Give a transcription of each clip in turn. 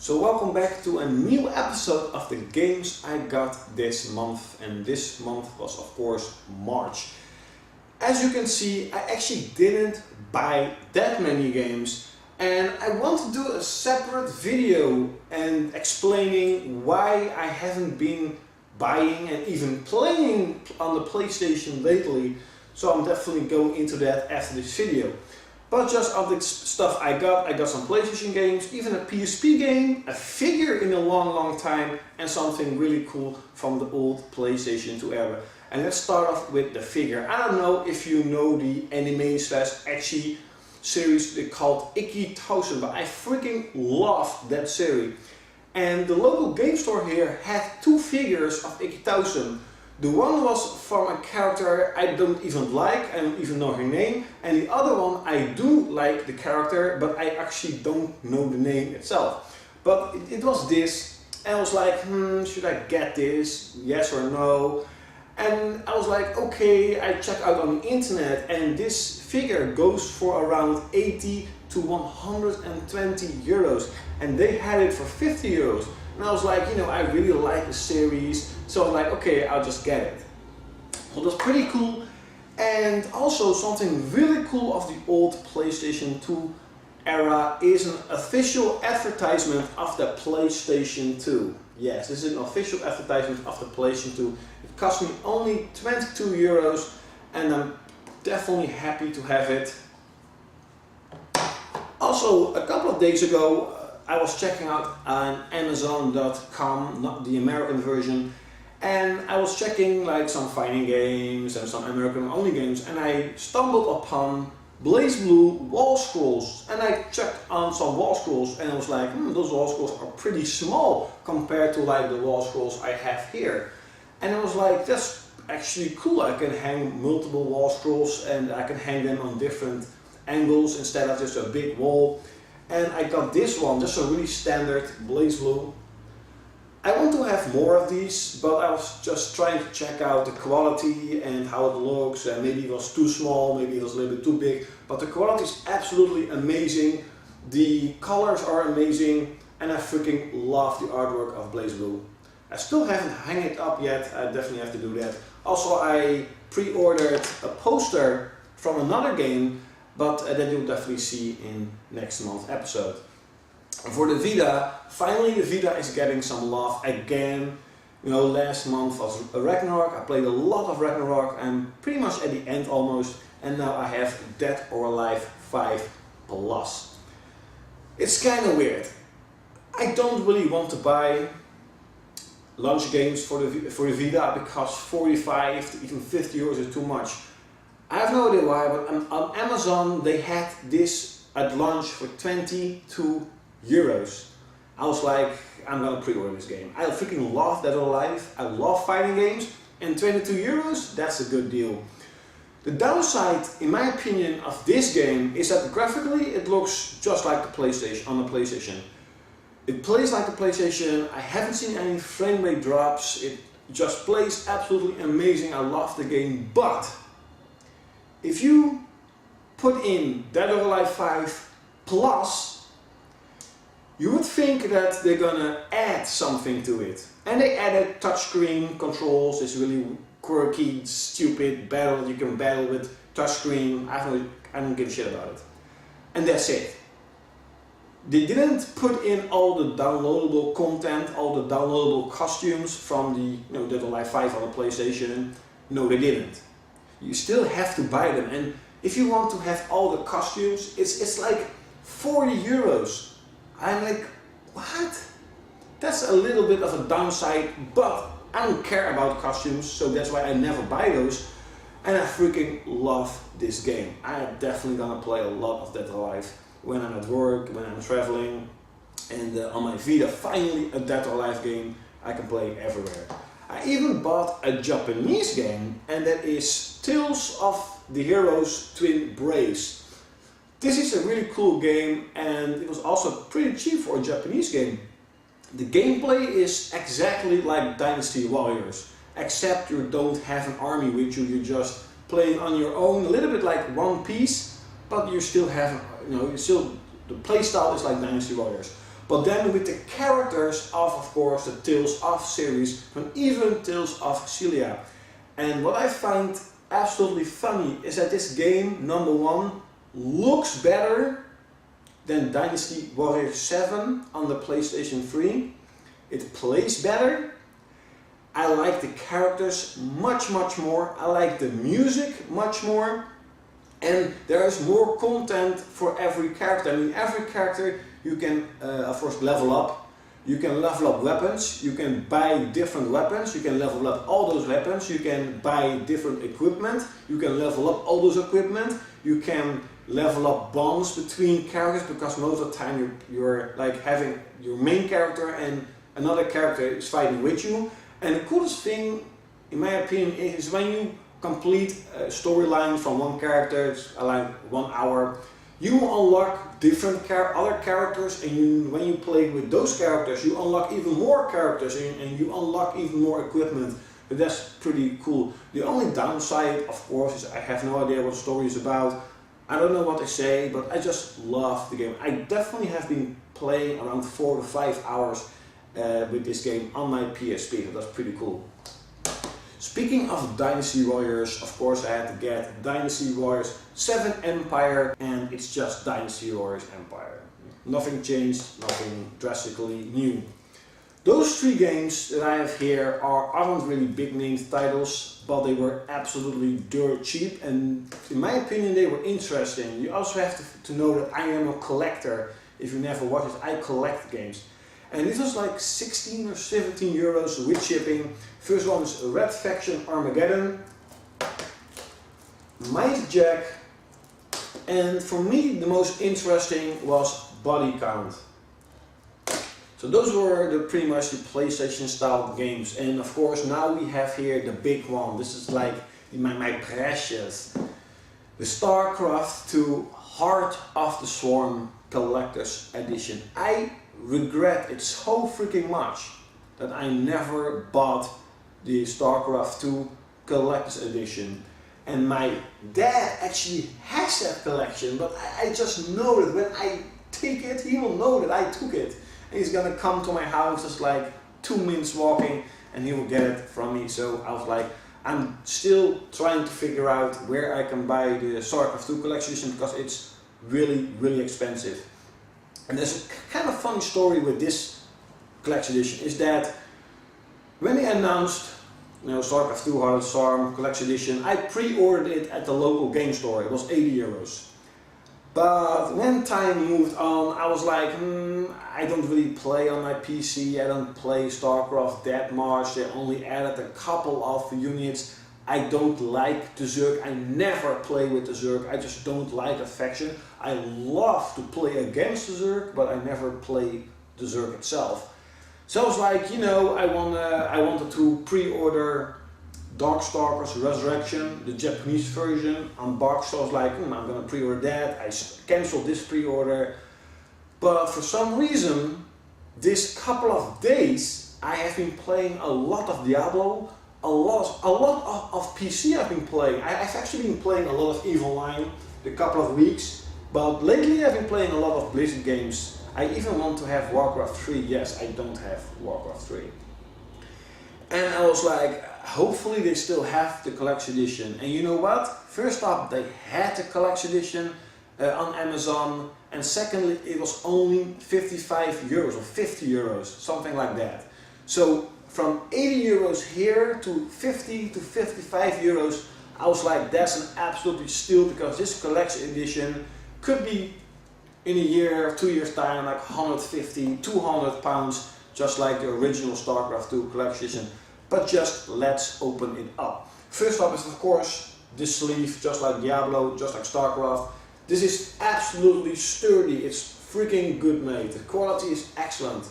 So welcome back to a new episode of the games I got this month, and this month was of course March. As you can see, I actually didn't buy that many games, and I want to do a separate video and explaining why I haven't been buying and even playing on the PlayStation lately. So I'm definitely going into that after this video. But just of the stuff I got some PlayStation games, even a PSP game, a figure in a long time, and something really cool from the old PlayStation 2 era. And let's start off with the figure. I don't know if you know the anime/ecchi series called 1000, but I freaking love that series. And the local game store here had two figures of 1000. The one was from a character I don't even like, I don't even know her name, and the other one I do like the character, but I actually don't know the name itself. But it was this, and I was like, should I get this, yes or no? And I was like, okay, I checked out on the internet, and this figure goes for around 80 to 120 euros, and they had it for 50 euros. And I was like, I really like the series, so I was like, okay, I'll just get it. Well, that's pretty cool. And also something really cool of the old PlayStation 2 era is an official advertisement of the PlayStation 2. Yes, this is an official advertisement of the PlayStation 2. It cost me only 22 euros, and I'm definitely happy to have it. Also, a couple of days ago, I was checking out on Amazon.com, not the American version, and I was checking like some fighting games and some American only games, and I stumbled upon BlazBlue wall scrolls, and I checked on some wall scrolls, and I was like, those wall scrolls are pretty small compared to like the wall scrolls I have here. And I was like, that's actually cool. I can hang multiple wall scrolls, and I can hang them on different angles instead of just a big wall. And I got this one, just a really standard BlazBlue. I want to have more of these, but I was just trying to check out the quality and how it looks, and maybe it was too small, maybe it was a little bit too big, but the quality is absolutely amazing. The colors are amazing, and I freaking love the artwork of BlazBlue. I still haven't hung it up yet, I definitely have to do that. Also, I pre-ordered a poster from another game, but that you'll definitely see in next month's episode. For the Vita, finally the Vita is getting some love again. Last month was Ragnarok, I played a lot of Ragnarok, I'm pretty much at the end almost, and now I have Dead or Alive 5 Plus. It's kind of weird. I don't really want to buy launch games for the Vita because 45 to even 50 euros is too much. I have no idea why, but on Amazon they had this at launch for 22 euros. I was like, I'm gonna pre-order this game. I freaking love Dead or Alive, I love fighting games, and 22 euros, that's a good deal. The downside, in my opinion, of this game is that graphically it looks just like the PlayStation, on the PlayStation. It plays like the PlayStation, I haven't seen any frame rate drops, it just plays absolutely amazing, I love the game, but if you put in Dead or Alive 5 Plus, you would think that they're gonna add something to it. And they added touchscreen controls, this really quirky, stupid battle, you can battle with touchscreen, I don't give a shit about it. And that's it. They didn't put in all the downloadable content, all the downloadable costumes from the Dead or Alive 5 on the PlayStation. No, they didn't. You still have to buy them, and if you want to have all the costumes, it's like 40 euros. I'm like, what? That's a little bit of a downside, but I don't care about costumes, so that's why I never buy those. And I freaking love this game. I'm definitely gonna play a lot of Dead or Alive when I'm at work, when I'm traveling, and on my Vita, finally a Dead or Alive game I can play everywhere. I even bought a Japanese game, and that is Tales of the Heroes Twin Braves. This is a really cool game, and it was also pretty cheap for a Japanese game. The gameplay is exactly like Dynasty Warriors, except you don't have an army with you, you're just playing on your own, a little bit like One Piece, but you still have, the playstyle is like Dynasty Warriors. but then with the characters of course, the Tales of series, and even Tales of Xillia. And what I find absolutely funny is that this game, number one, looks better than Dynasty Warriors 7 on the PlayStation 3. It plays better. I like the characters much more. I like the music much more. And there is more content for every character. I mean, every character you can of course level up. You can level up weapons, you can buy different weapons, you can level up all those weapons, you can buy different equipment, you can level up all those equipment, you can level up bonds between characters, because most of the time you're like having your main character and another character is fighting with you. And the coolest thing, in my opinion, is when you complete a storyline from one character, it's like 1 hour, you unlock different other characters, and when you play with those characters, you unlock even more characters and you unlock even more equipment. But that's pretty cool. The only downside, of course, is I have no idea what the story is about. I don't know what they say, but I just love the game. I definitely have been playing around 4 to 5 hours with this game on my PSP, so that's pretty cool. Speaking of Dynasty Warriors, of course I had to get Dynasty Warriors 7 Empire, and it's just Dynasty Warriors Empire. Nothing changed, nothing drastically new. Those 3 games that I have here aren't really big named titles, but they were absolutely dirt cheap, and in my opinion they were interesting. You also have to know that I am a collector. If you never watched it, I collect games. And this was like 16 or 17 euros with shipping. First one is Red Faction Armageddon, Mighty Jack, and for me the most interesting was Body Count. So those were pretty much the PlayStation style games, and of course now we have here the big one. This is like my precious, the Starcraft2 Heart of the Swarm Collector's Edition. I regret it so freaking much that I never bought the Starcraft2 Collector's Edition. And my dad actually has that collection, but I just know that when I take it, he will know that I took it. And he's gonna come to my house, just like 2 minutes walking, and he will get it from me. So I was like, I'm still trying to figure out where I can buy the Starcraft2 Collection Edition, because it's really expensive. And there's a kind of funny story with this collection edition, is that when they announced, Starcraft2 Heart of the Swarm Collection Edition, I pre-ordered it at the local game store. It was 80 euros. But when time moved on, I was like, I don't really play on my PC, I don't play StarCraft that much, they only added a couple of units. I don't like the Zerg, I never play with the Zerg, I just don't like a faction. I love to play against the Zerg, but I never play the Zerg itself. So I was like, I wanted to pre-order Darkstalkers Resurrection, the Japanese version, on box. So I was like, I'm gonna pre-order that. I cancelled this pre-order. But for some reason, this couple of days, I have been playing a lot of Diablo, a lot of PC I've been playing. I've actually been playing a lot of EVE Online the couple of weeks, but lately I've been playing a lot of Blizzard games. I even want to have Warcraft 3. Yes, I don't have Warcraft 3. And I was like, hopefully they still have the collection edition. And you know what? First up, they had the collection edition on Amazon, and secondly, it was only 55 euros or 50 euros, something like that. So from 80 euros here to 50 to 55 euros, I was like, that's an absolute steal, because this collection edition could be in a year, 2 years time, like 150, 200 pounds, just like the original StarCraft2 collection edition. But just let's open it up. First up is of course this sleeve, just like Diablo, just like StarCraft. This is absolutely sturdy, it's freaking good made. The quality is excellent.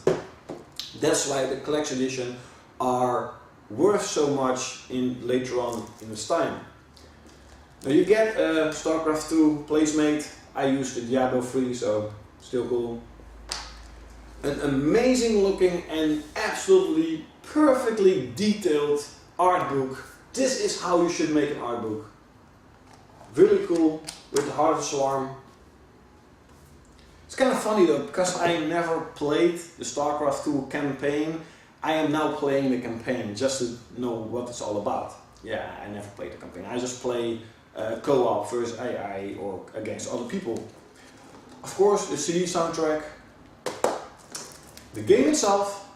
That's why the collection edition are worth so much later on in this time. Now you get a StarCraft2 placemate. I used the Diablo 3, so still cool. An amazing looking and absolutely perfectly detailed art book. This is how you should make an art book. Really cool, with the Heart of the Swarm. It's kind of funny though, because I never played the Starcraft2 campaign. I am now playing the campaign just to know what it's all about. Yeah, I never played the campaign. I just play co-op versus AI or against other people. Of course, the CD soundtrack, the game itself,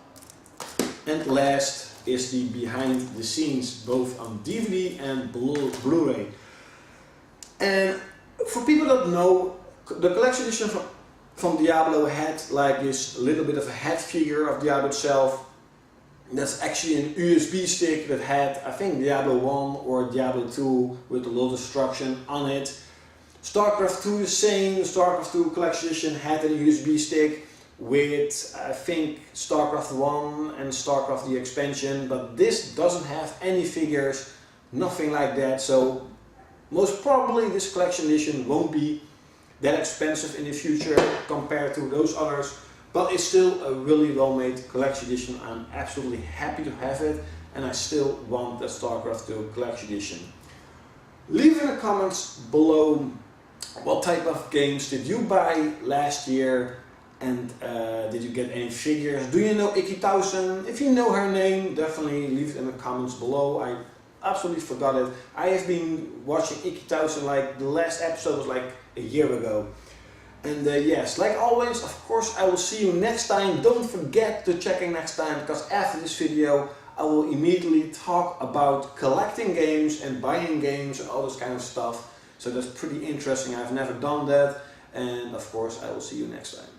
and last is the behind the scenes, both on DVD and Blu-ray. And for people that know, the collection edition from Diablo had like this little bit of a head figure of Diablo itself. That's actually an USB stick that had, I think, Diablo 1 or Diablo 2 with a lot of instruction on it. Starcraft2 the same, Starcraft2 collection edition had a USB stick with, I think, Starcraft 1 and Starcraft the expansion, but this doesn't have any figures, nothing like that, so most probably this collection edition won't be that expensive in the future compared to those others, but it's still a really well made collection edition. I'm absolutely happy to have it, and I still want the Starcraft 2 collection edition. Leave in the comments below what type of games did you buy last year, and did you get any figures? Do you know Iki1000? If you know her name, definitely leave it in the comments below. I absolutely forgot it. I have been watching Iki1000, like the last episode was like a year ago. And yes, like always, of course, I will see you next time. Don't forget to check in next time, because after this video I will immediately talk about collecting games and buying games and all this kind of stuff. So that's pretty interesting. I've never done that, and of course I will see you next time.